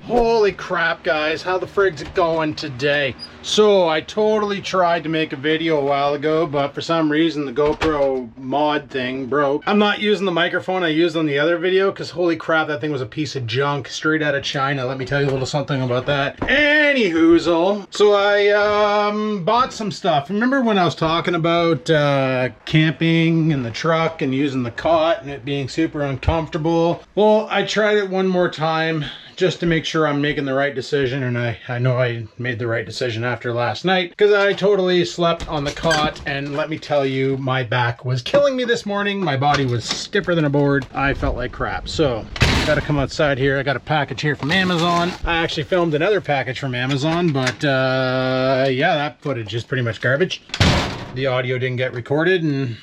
Holy crap, guys, how the frig's it going today? So I totally tried to make a video a while ago, but for some reason the GoPro mod thing broke. I'm not using the microphone I used on the other video because holy crap, that thing was a piece of junk straight out of China. Let me tell you a little something about that. Anyhoozle, so I bought some stuff. Remember when I was talking about camping in the truck and using the cot and it being super uncomfortable? Well, I tried it one more time just to make sure I'm making the right decision, and I know I made the right decision after last night because I totally slept on the cot, and let me tell you, my back was killing me this morning. My body was stiffer than a board. I felt like crap. So gotta come outside here. I got a package here from Amazon. I actually filmed another package from Amazon, but yeah, that footage is pretty much garbage. The audio didn't get recorded and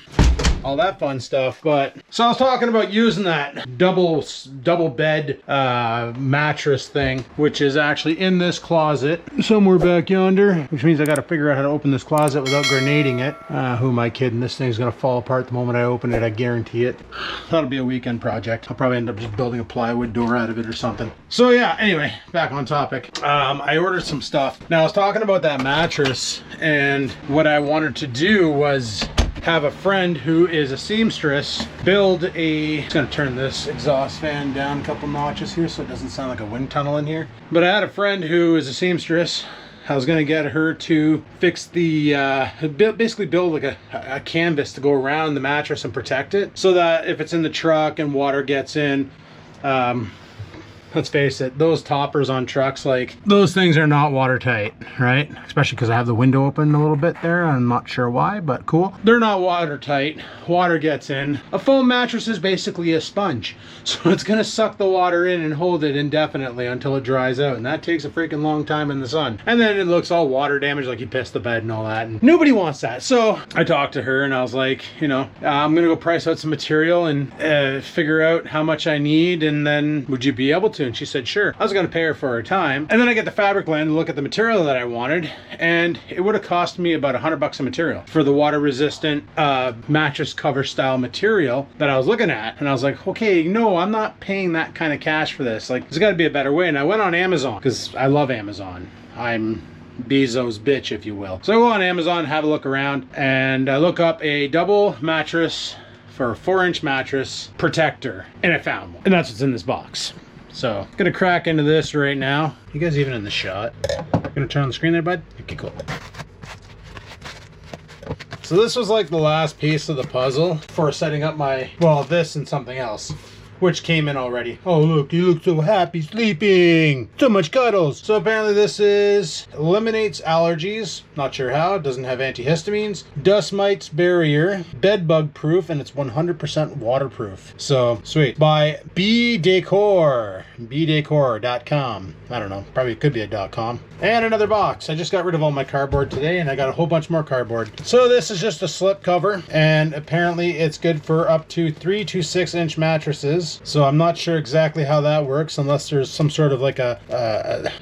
all that fun stuff. But so I was talking about using that double bed mattress thing, which is actually in this closet somewhere back yonder, which means I got to figure out how to open this closet without grenading it. Who am I kidding? This thing's gonna fall apart the moment I open it, I guarantee it. That'll be a weekend project. I'll probably end up just building a plywood door out of it or something. So yeah, anyway, back on topic. I ordered some stuff. Now I was talking about that mattress, and what I wanted to do was have a friend who is a seamstress build a, I'm gonna turn this exhaust fan down a couple notches here so it doesn't sound like a wind tunnel in here. But I had a friend who is a seamstress. I was gonna get her to fix the, basically build like a canvas to go around the mattress and protect it so that if it's in the truck and water gets in, let's face it, those toppers on trucks, like, those things are not watertight, right? Especially because I have the window open a little bit there. I'm not sure why, but cool. They're not watertight. Water gets in. A foam mattress is basically a sponge. So it's gonna suck the water in and hold it indefinitely until it dries out. And that takes a freaking long time in the sun. And then it looks all water damaged, like you pissed the bed and all that. And nobody wants that. So I talked to her and I was like, you know, I'm gonna go price out some material and figure out how much I need, and then would you be able to? And she said, sure. I was going to pay her for her time. And then I get the fabric land to look at the material that I wanted, and it would have cost me about $100 a material for the water resistant mattress cover style material that I was looking at. And I was like, okay, no, I'm not paying that kind of cash for this. Like, there's got to be a better way. And I went on Amazon because I love Amazon. I'm Bezos bitch, if you will. So I go on Amazon, have a look around, and I look up a double mattress for a 4-inch mattress protector, and I found one. And that's what's in this box. So I'm gonna crack into this right now. You guys even in the shot? Gonna turn on the screen there, bud? Okay, cool. So this was like the last piece of the puzzle for setting up my, well, this and something else, which came in already. Oh look, you look so happy sleeping. So much cuddles. So apparently this is eliminates allergies. Not sure how. It doesn't have antihistamines. Dust mites barrier. Bed bug proof, and it's 100% waterproof. So sweet. By BDecor. BDecor.com. I don't know. Probably could be a .com. And another box. I just got rid of all my cardboard today, and I got a whole bunch more cardboard. So this is just a slip cover, and apparently it's good for up to 3 to 6 inch mattresses. So I'm not sure exactly how that works unless there's some sort of like an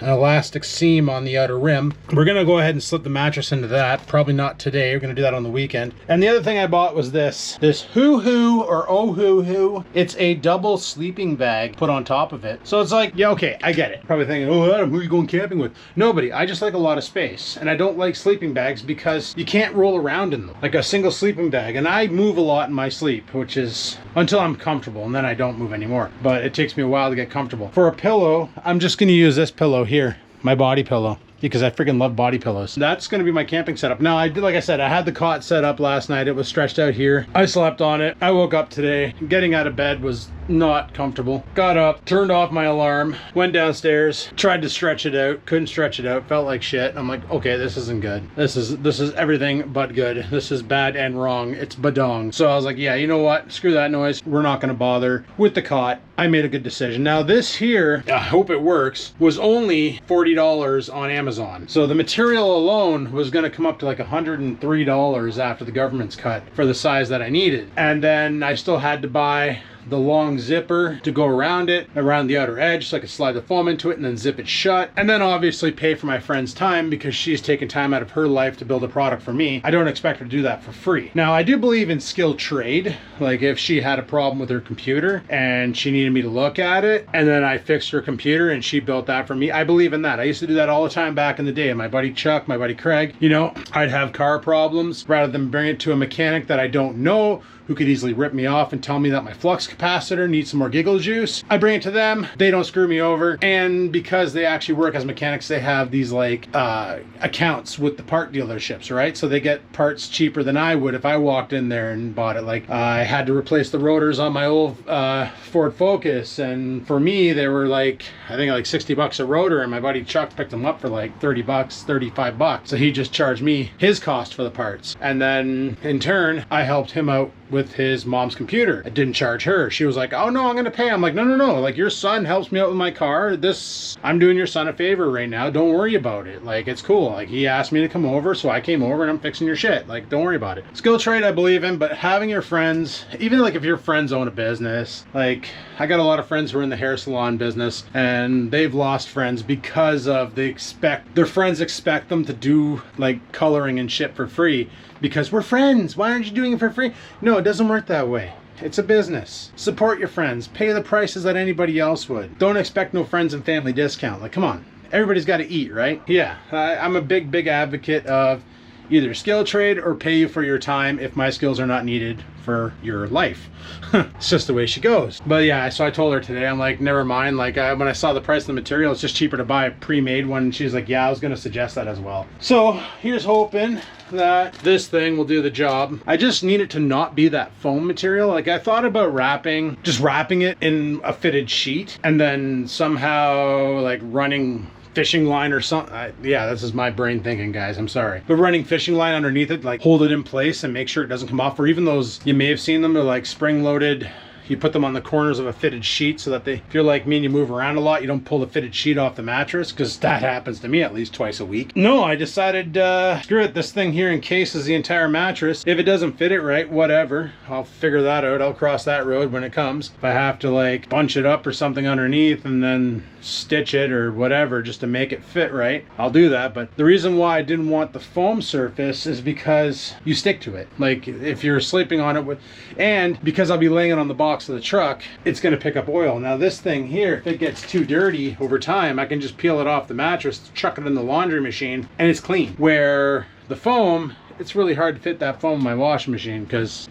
elastic seam on the outer rim. We're gonna go ahead and slip the mattress into that. Probably not today. We're gonna do that on the weekend. And the other thing I bought was this Hoo-Hoo or Oh-Hoo-Hoo. It's a double sleeping bag put on top of it. So it's like, yeah, okay, I get it. Probably thinking, oh Adam, who are you going camping with? Nobody. I just like a lot of space, and I don't like sleeping bags because you can't roll around in them like a single sleeping bag. And I move a lot in my sleep, which is until I'm comfortable, and then I don't move anymore. But it takes me a while to get comfortable. For a pillow, I'm just gonna use this pillow here, my body pillow, because I freaking love body pillows. That's gonna be my camping setup. Now, I did, like I said, I had the cot set up last night. It was stretched out here. I slept on it. I woke up today. Getting out of bed was not comfortable. Got up, turned off my alarm, went downstairs, tried to stretch it out, couldn't stretch it out, felt like shit. I'm like, okay, this isn't good. This is everything but good. This is bad and wrong. It's badong. So I was like, yeah, you know what? Screw that noise. We're not gonna bother with the cot. I made a good decision. Now this here, I hope it works, was only $40 on Amazon. So the material alone was gonna come up to like $103 after the government's cut for the size that I needed. And then I still had to buy the long zipper to go around it, around the outer edge, so I could slide the foam into it and then zip it shut. And then obviously pay for my friend's time because she's taken time out of her life to build a product for me. I don't expect her to do that for free. Now, I do believe in skilled trade. like if she had a problem with her computer and she needed me to look at it, and then I fixed her computer and she built that for me. I believe in that. I used to do that all the time back in the day. My buddy Chuck, my buddy Craig, you know, I'd have car problems, rather than bring it to a mechanic that I don't know, who could easily rip me off and tell me that my flux capacitor needs some more giggle juice. I bring it to them, they don't screw me over, and because they actually work as mechanics, they have these like accounts with the part dealerships, right? So they get parts cheaper than I would if I walked in there and bought it. Like I had to replace the rotors on my old Ford Focus, and for me they were like, I think like 60 bucks a rotor, and my buddy Chuck picked them up for like 30 bucks, 35 bucks. So he just charged me his cost for the parts, and then in turn I helped him out with his mom's computer. I didn't charge her. She was like, oh no, I'm gonna pay. I'm like, no, like your son helps me out with my car. I'm doing your son a favor right now. Don't worry about it. Like, it's cool. Like, he asked me to come over, so I came over and I'm fixing your shit. Like, don't worry about it. Skill trade I believe in, but having your friends, even like if your friends own a business, like I got a lot of friends who are in the hair salon business and they've lost friends because of their friends expect them to do like coloring and shit for free because we're friends. Why aren't you doing it for free? No, it doesn't work that way. It's a business. Support your friends. Pay the prices that anybody else would. Don't expect no friends and family discount. Like, come on. Everybody's got to eat, right? Yeah, I'm a big advocate of either skill trade or pay you for your time if my skills are not needed for your life. It's just the way she goes. But yeah, so I told her today, I'm like, never mind. Like when I saw the price of the material, it's just cheaper to buy a pre-made one. And she's like, yeah, I was going to suggest that as well. So here's hoping that this thing will do the job. I just need it to not be that foam material. Like I thought about just wrapping it in a fitted sheet and then somehow like running fishing line or something. Yeah, this is my brain thinking, guys, I'm sorry. But running fishing line underneath it, like hold it in place and make sure it doesn't come off. Or even those, you may have seen them, they're like spring loaded. You put them on the corners of a fitted sheet so that if you're like me and you move around a lot, you don't pull the fitted sheet off the mattress, because that happens to me at least twice a week. No, I decided, screw it, this thing here encases the entire mattress. If it doesn't fit it right, whatever. I'll figure that out. I'll cross that road when it comes. If I have to like bunch it up or something underneath and then stitch it or whatever just to make it fit right, I'll do that. But the reason why I didn't want the foam surface is because you stick to it. Like if you're sleeping on it and because I'll be laying it on the box of the truck, it's going to pick up oil. Now this thing here, if it gets too dirty over time, I can just peel it off the mattress, chuck it in the laundry machine, and it's clean. Where the foam, it's really hard to fit that foam in my washing machine because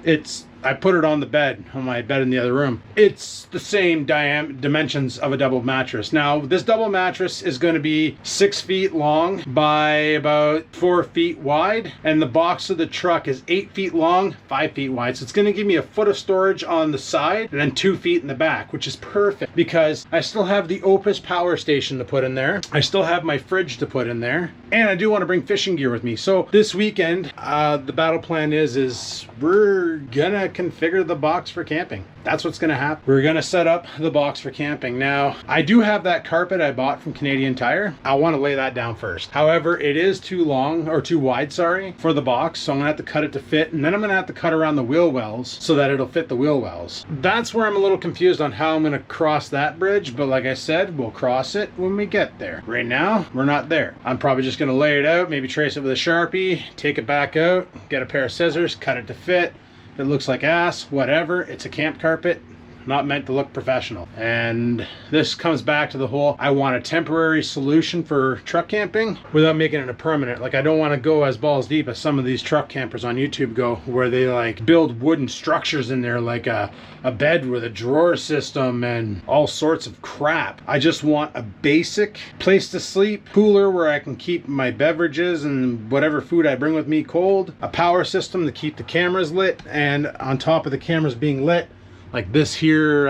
I put it on the bed, on my bed in the other room. It's the same dimensions of a double mattress. Now, this double mattress is going to be 6 feet long by about 4 feet wide, and the box of the truck is 8 feet long, 5 feet wide. So it's going to give me a foot of storage on the side and then 2 feet in the back, which is perfect because I still have the Opus power station to put in there. I still have my fridge to put in there, and I do want to bring fishing gear with me. So this weekend, the battle plan is we're gonna configure the box for camping. That's what's gonna happen. We're gonna set up the box for camping. Now, I do have that carpet I bought from Canadian Tire. I want to lay that down first. However, it is too long, or too wide, sorry, for the box. So I'm gonna have to cut it to fit, and then I'm gonna have to cut around the wheel wells so that it'll fit the wheel wells. That's where I'm a little confused on how I'm gonna cross that bridge, but like I said, we'll cross it when we get there. Right now, we're not there. I'm probably just gonna lay it out, maybe trace it with a Sharpie, take it back out, get a pair of scissors, cut it to fit. If it looks like ass, whatever. It's a camp carpet, not meant to look professional. And this comes back to the whole, I want a temporary solution for truck camping without making it a permanent. Like I don't want to go as balls deep as some of these truck campers on YouTube go, where they like build wooden structures in there, like a bed with a drawer system and all sorts of crap. I just want a basic place to sleep, cooler where I can keep my beverages and whatever food I bring with me cold, a power system to keep the cameras lit, and on top of the cameras being lit, like this here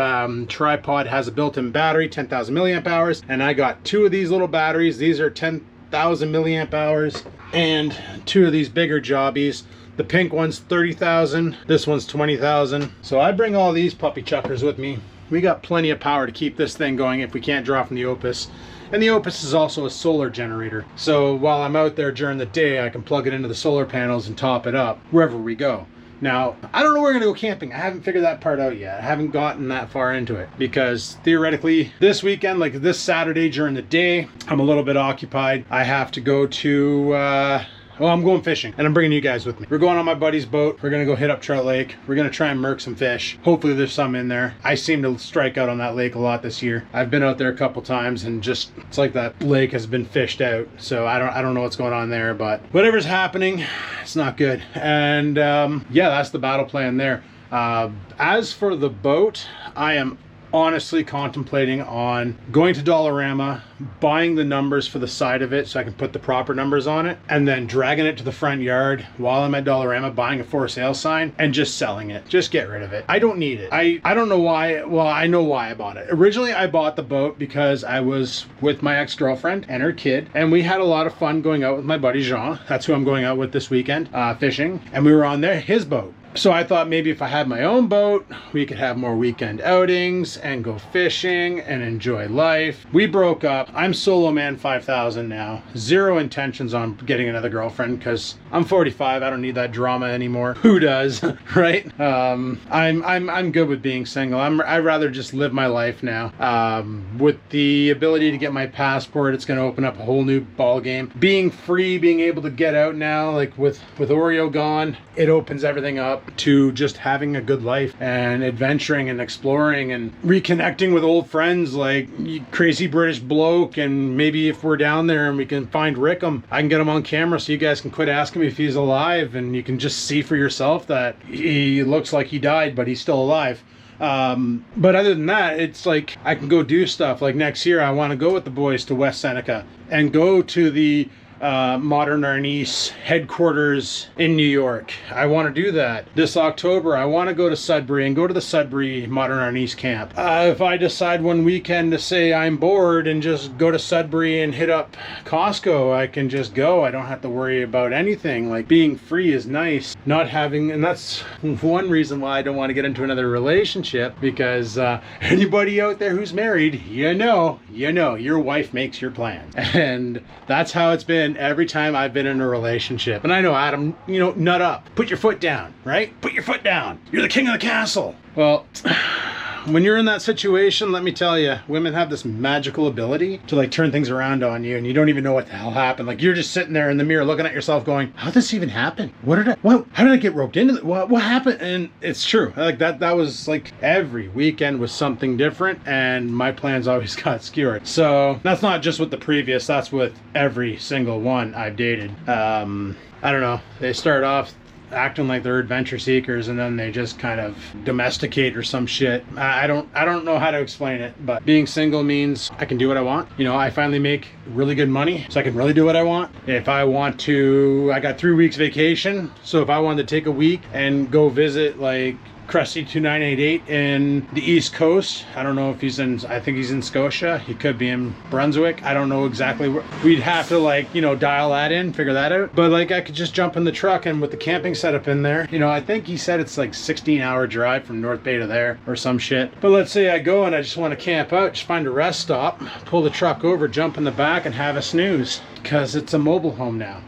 tripod has a built-in battery, 10,000 milliamp hours, and I got 2 of these little batteries. These are 10,000 milliamp hours, and 2 of these bigger jobbies. The pink one's 30,000, this one's 20,000. So I bring all these puppy chuckers with me. We got plenty of power to keep this thing going if we can't draw from the Opus. And the Opus is also a solar generator. So while I'm out there during the day, I can plug it into the solar panels and top it up wherever we go. Now, I don't know where we're gonna go camping. I haven't figured that part out yet. I haven't gotten that far into it because theoretically this weekend, like this Saturday during the day, I'm a little bit occupied. I have to go to Well, I'm going fishing and I'm bringing you guys with me. We're going on my buddy's boat. We're gonna go hit up Trout Lake. We're gonna try and murk some fish. Hopefully there's some in there. I seem to strike out on that lake a lot this year. I've been out there a couple times and just, it's like that lake has been fished out. So I don't know what's going on there, but whatever's happening, it's not good. And yeah, that's the battle plan there. As for the boat, I am honestly contemplating on going to Dollarama, buying the numbers for the side of it so I can put the proper numbers on it, and then dragging it to the front yard while I'm at Dollarama, buying a for sale sign and just selling it. Just get rid of it. I don't need it. I don't know why. Well, I know why I bought it. Originally, I bought the boat because I was with my ex-girlfriend and her kid, and we had a lot of fun going out with my buddy Jean. That's who I'm going out with this weekend, fishing, and we were on his boat. So I thought maybe if I had my own boat, we could have more weekend outings and go fishing and enjoy life. We broke up. I'm solo man 5000 now. Zero intentions on getting another girlfriend because I'm 45. I don't need that drama anymore. Who does, right? I'm good with being single. I'd rather just live my life now. With the ability to get my passport, it's going to open up a whole new ball game. Being free, being able to get out now, like with Oreo gone, it opens everything up to just having a good life and adventuring and exploring and reconnecting with old friends like Crazy British Bloke. And maybe if we're down there and we can find Rickham, I can get him on camera so you guys can quit asking me if he's alive and you can just see for yourself that he looks like he died but he's still alive. But other than that, it's like I can go do stuff. Like next year I want to go with the boys to West Seneca and go to the Modern Arnis headquarters in New York. I want to do that. This October, I want to go to Sudbury and go to the Sudbury Modern Arnis camp. If I decide one weekend to say I'm bored and just go to Sudbury and hit up Costco, I can just go. I don't have to worry about anything. Like being free is nice. Not having, and that's one reason why I don't want to get into another relationship, because anybody out there who's married, you know, your wife makes your plans. And that's how it's been every time I've been in a relationship. And I know, Adam, nut up. Put your foot down, right? Put your foot down. You're the king of the castle. Well, when you're in that situation, let me tell you, women have this magical ability to like turn things around on you and you don't even know what the hell happened. Like you're just sitting there in the mirror looking at yourself going, how did this even happen? How did I get roped into it? What happened? And it's true. Like that was like every weekend was something different and my plans always got skewered. So that's not just with the previous, that's with every single one I've dated. I don't know. They start off acting like they're adventure seekers and then they just kind of domesticate or some shit. I don't know how to explain it, but being single means I can do what I want. I finally make really good money, so I can really do what I want. If I want to, I got 3 weeks vacation, so if I wanted to take a week and go visit like Crusty 2988 in the East Coast. I don't know if he's in, I think he's in Scotia. He could be in Brunswick. I don't know exactly where. We'd have to dial that in, figure that out. But like I could just jump in the truck and with the camping setup in there, I think he said it's like 16-hour drive from North Bay to there or some shit. But let's say I go and I just want to camp out, just find a rest stop, pull the truck over, jump in the back and have a snooze because it's a mobile home now.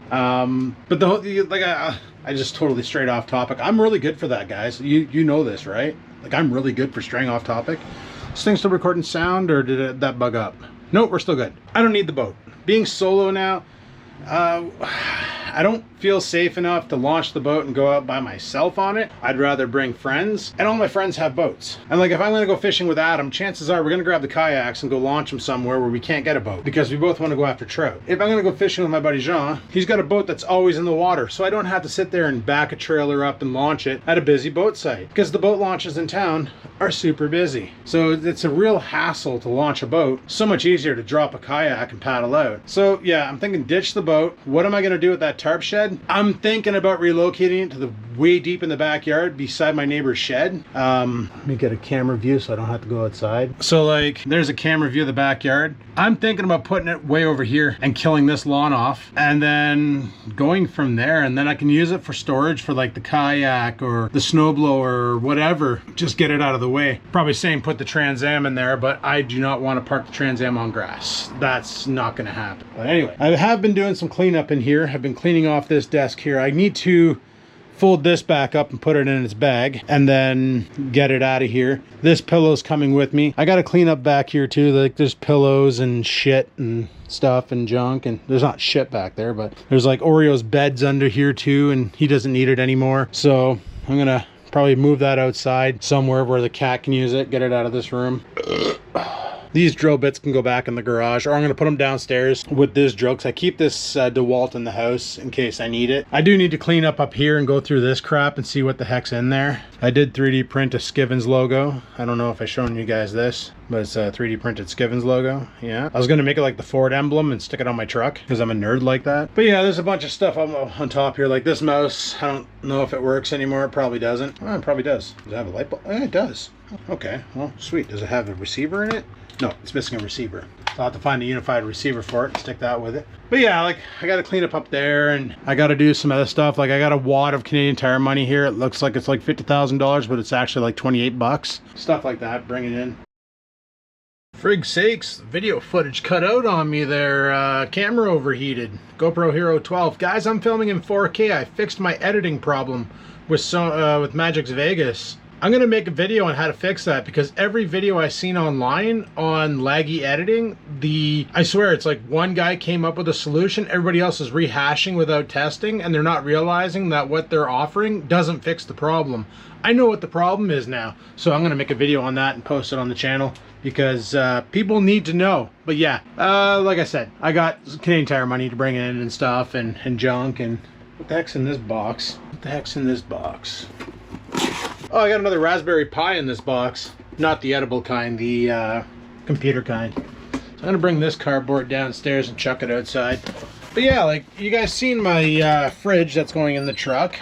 But the whole, I just totally strayed off topic. I'm really good for that, guys. You know this, right? Like I'm really good for straying off topic. This thing still recording sound or did that bug up? Nope, we're still good. I don't need the boat. Being solo now, I don't feel safe enough to launch the boat and go out by myself on it. I'd rather bring friends, and all my friends have boats. And like if I'm gonna go fishing with Adam, chances are we're gonna grab the kayaks and go launch them somewhere where we can't get a boat because we both want to go after trout. If I'm gonna go fishing with my buddy Jean, he's got a boat that's always in the water, so I don't have to sit there and back a trailer up and launch it at a busy boat site because the boat launches in town are super busy. So it's a real hassle to launch a boat. So much easier to drop a kayak and paddle out. So yeah, I'm thinking ditch the boat. What am I gonna do with that tarp shed? I'm thinking about relocating it to the way deep in the backyard beside my neighbor's shed. Let me get a camera view so I don't have to go outside. So like there's a camera view of the backyard. I'm thinking about putting it way over here and killing this lawn off and then going from there, and then I can use it for storage for like the kayak or the snowblower or whatever. Just get it out of the way. Probably saying put the Trans Am in there, but I do not want to park the Trans Am on grass. That's not going to happen. But anyway, I have been doing some cleanup in here. I've been cleaning off this desk here. I need to fold this back up and put it in its bag, and then get it out of here. This pillow's coming with me. I gotta clean up back here too. Like there's pillows and shit and stuff and junk, and there's not shit back there, but there's like Oreo's beds under here too, and he doesn't need it anymore. So I'm gonna probably move that outside somewhere where the cat can use it, get it out of this room. These drill bits can go back in the garage, or I'm going to put them downstairs with this drill, because I keep this DeWalt in the house in case I need it. I do need to clean up here and go through this crap and see what the heck's in there. I did 3D print a Skivens logo. I don't know if I've shown you guys this, but it's a 3D printed Skivens logo. Yeah, I was going to make it like the Ford emblem and stick it on my truck because I'm a nerd like that. But yeah, there's a bunch of stuff on top here, like this mouse. I don't know if it works anymore. It probably doesn't. Oh, it probably does. Does it have a light bulb? Oh, it does. Okay, well, sweet. Does it have a receiver in it? No, it's missing a receiver. So I'll have to find a unified receiver for it and stick that with it. But yeah, like I got to clean up there, and I got to do some other stuff. Like I got a wad of Canadian Tire money here. It looks like it's like $50,000, but it's actually like 28 bucks. Stuff like that, bring it in. Frig sakes, video footage cut out on me there. Camera overheated. GoPro Hero 12. Guys, I'm filming in 4K. I fixed my editing problem with Magix Vegas. I'm going to make a video on how to fix that, because every video I've seen online on laggy editing, I swear it's like one guy came up with a solution, everybody else is rehashing without testing, and they're not realizing that what they're offering doesn't fix the problem. I know what the problem is now, so I'm going to make a video on that and post it on the channel, because people need to know. But yeah, like I said, I got Canadian Tire money to bring in and stuff and junk. And what the heck's in this box? What the heck's in this box? Oh, I got another Raspberry Pi in this box. Not the edible kind, the computer kind. So I'm gonna bring this cardboard downstairs and chuck it outside. But yeah, like you guys seen my fridge that's going in the truck.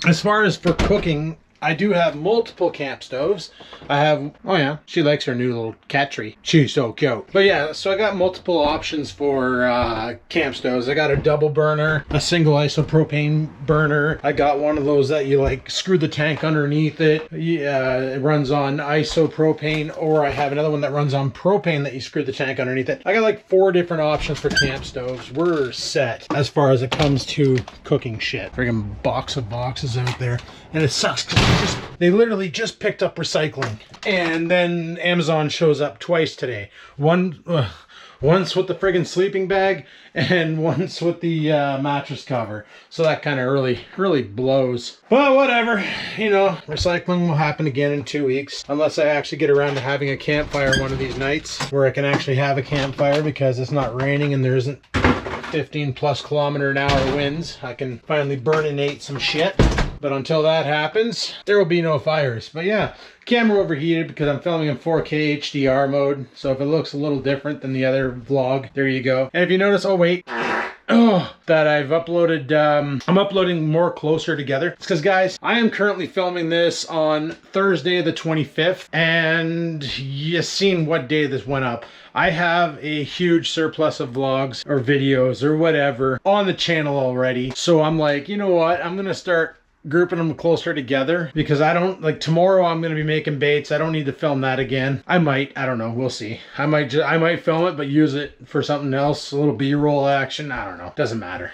As far as for cooking, I do have multiple camp stoves. I have, oh yeah, she likes her new little cat tree. She's so cute. But yeah, so I got multiple options for camp stoves. I got a double burner, a single isopropane burner. I got one of those that you like screw the tank underneath it. Yeah, it runs on isopropane, or I have another one that runs on propane that you screw the tank underneath it. I got like 4 different options for camp stoves. We're set as far as it comes to cooking shit. Friggin' box of boxes out there. And it sucks because they literally just picked up recycling. And then Amazon shows up twice today. Once with the friggin' sleeping bag, and once with the mattress cover. So that kind of really blows. Well, whatever. You know, recycling will happen again in 2 weeks. Unless I actually get around to having a campfire one of these nights, where I can actually have a campfire because it's not raining and there isn't 15+ km/h winds. I can finally burninate some shit. But until that happens, there will be no fires. But yeah, camera overheated because I'm filming in 4K HDR mode. So if it looks a little different than the other vlog, there you go. And if you notice, oh wait, that I've uploaded, I'm uploading more closer together. It's because, guys, I am currently filming this on Thursday the 25th. And you've seen what day this went up. I have a huge surplus of vlogs or videos or whatever on the channel already. So I'm like, you know what? I'm going to start grouping them closer together, because I don't, like, tomorrow I'm going to be making baits. I don't need to film that again. I might, I don't know, we'll see. I might film it but use it for something else, a little B-roll action. I don't know, doesn't matter.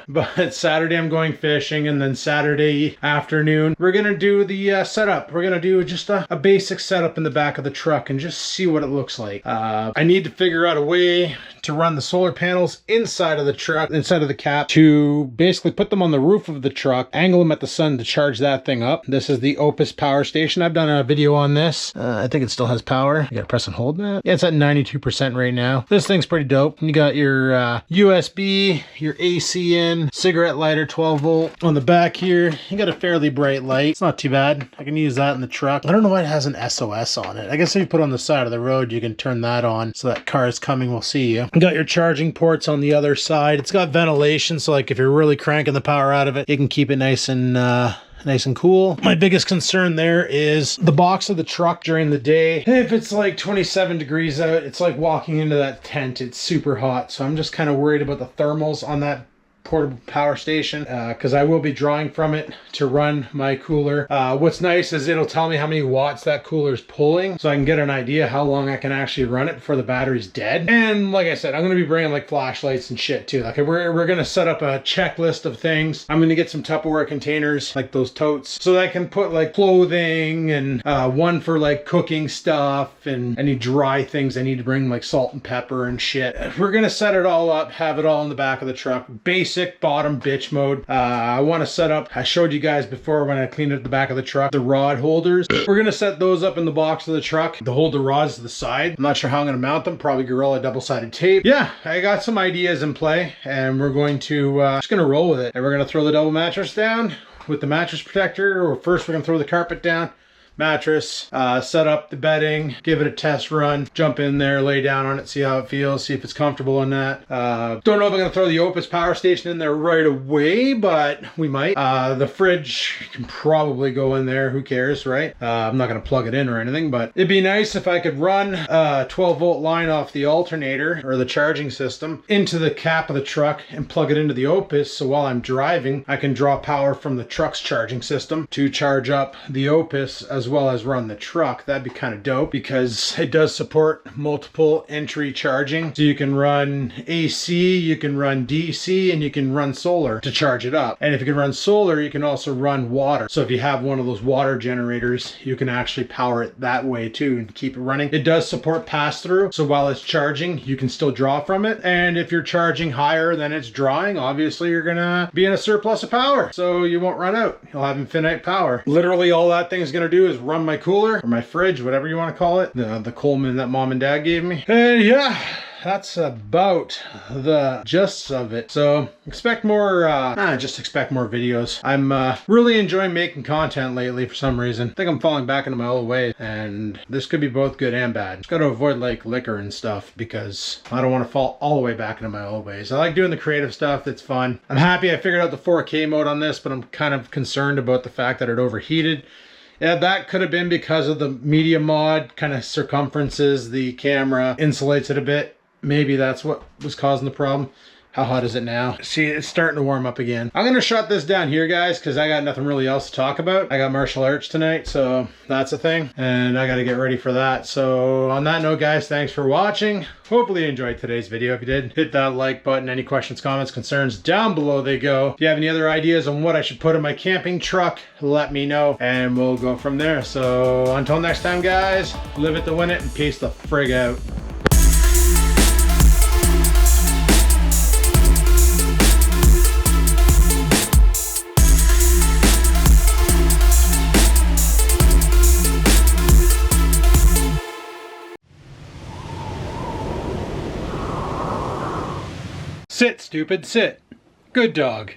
But Saturday I'm going fishing, and then Saturday afternoon we're gonna do the setup. We're gonna do just a basic setup in the back of the truck and just see what it looks like. I need to figure out a way to run the solar panels inside of the truck, inside of the cap, to basically put them on the roof of the truck, angle them at the sun to charge that thing up. This is the Opus power station. I've done a video on this. I think it still has power. You gotta press and hold that. Yeah, it's at 92% right now. This thing's pretty dope. You got your USB, your AC in, cigarette lighter, 12 volt. On the back here, you got a fairly bright light. It's not too bad. I can use that in the truck. I don't know why it has an SOS on it. I guess if you put it on the side of the road, you can turn that on so that cars coming will see you. You got your charging ports on the other side. It's got ventilation, so like if you're really cranking the power out of it, you can keep it nice and cool. My biggest concern there is the box of the truck during the day. If it's like 27 degrees out, it's like walking into that tent. It's super hot. So I'm just kind of worried about the thermals on that portable power station because I will be drawing from it to run my cooler. What's nice is it'll tell me how many watts that cooler is pulling, so I can get an idea how long I can actually run it before the battery's dead. And like I said, I'm going to be bringing like flashlights and shit too. Like we're going to set up a checklist of things. I'm going to get some Tupperware containers, like those totes, so that I can put like clothing and one for like cooking stuff and any dry things I need to bring, like salt and pepper and shit. We're going to set it all up, have it all in the back of the truck. Basic bottom bitch mode. I want to set up, I showed you guys before when I cleaned up the back of the truck, the rod holders. We're going to set those up in the box of the truck to hold the rods to the side. I'm not sure how I'm going to mount them, probably Gorilla double-sided tape. Yeah, I got some ideas in play and we're going to just going to roll with it. And we're going to throw the double mattress down with the mattress protector, or first we're going to throw the carpet down, mattress, set up the bedding, give it a test run, jump in there, lay down on it, see how it feels, see if it's comfortable in that. Don't know if I'm gonna throw the Opus power station in there right away, but we might. The fridge can probably go in there, who cares, right? I'm not gonna plug it in or anything, but it'd be nice if I could run a 12-volt line off the alternator or the charging system into the cap of the truck and plug it into the Opus, so while I'm driving I can draw power from the truck's charging system to charge up the Opus as well as run the truck. That'd be kind of dope because it does support multiple entry charging. So you can run AC, you can run DC, and you can run solar to charge it up. And if you can run solar, you can also run water. So if you have one of those water generators, you can actually power it that way too and keep it running. It does support pass-through, so while it's charging, you can still draw from it. And if you're charging higher than it's drawing, obviously you're gonna be in a surplus of power, so you won't run out. You'll have infinite power. Literally all that thing's gonna do is run my cooler or my fridge, whatever you want to call it, the Coleman that mom and dad gave me. And yeah, that's about the gist of it. So expect more, just expect more videos. I'm really enjoying making content lately for some reason. I think I'm falling back into my old ways, and this could be both good and bad. Just got to avoid like liquor and stuff because I don't want to fall all the way back into my old ways. I like doing the creative stuff. It's fun. I'm happy I figured out the 4K mode on this, but I'm kind of concerned about the fact that it overheated. Yeah, that could have been because of the media mod kind of circumferences the camera, insulates it a bit. Maybe that's what was causing the problem. How hot is it now? See, it's starting to warm up again. I'm gonna shut this down here, guys, because I got nothing really else to talk about. I got martial arts tonight, so that's a thing, and I gotta get ready for that. So on that note, guys, thanks for watching. Hopefully you enjoyed today's video. If you did, hit that like button. Any questions, comments, concerns, down below they go. If you have any other ideas on what I should put in my camping truck, let me know, and we'll go from there. So until next time, guys, live it to win it, and peace the frig out. Sit, stupid, sit. Good dog.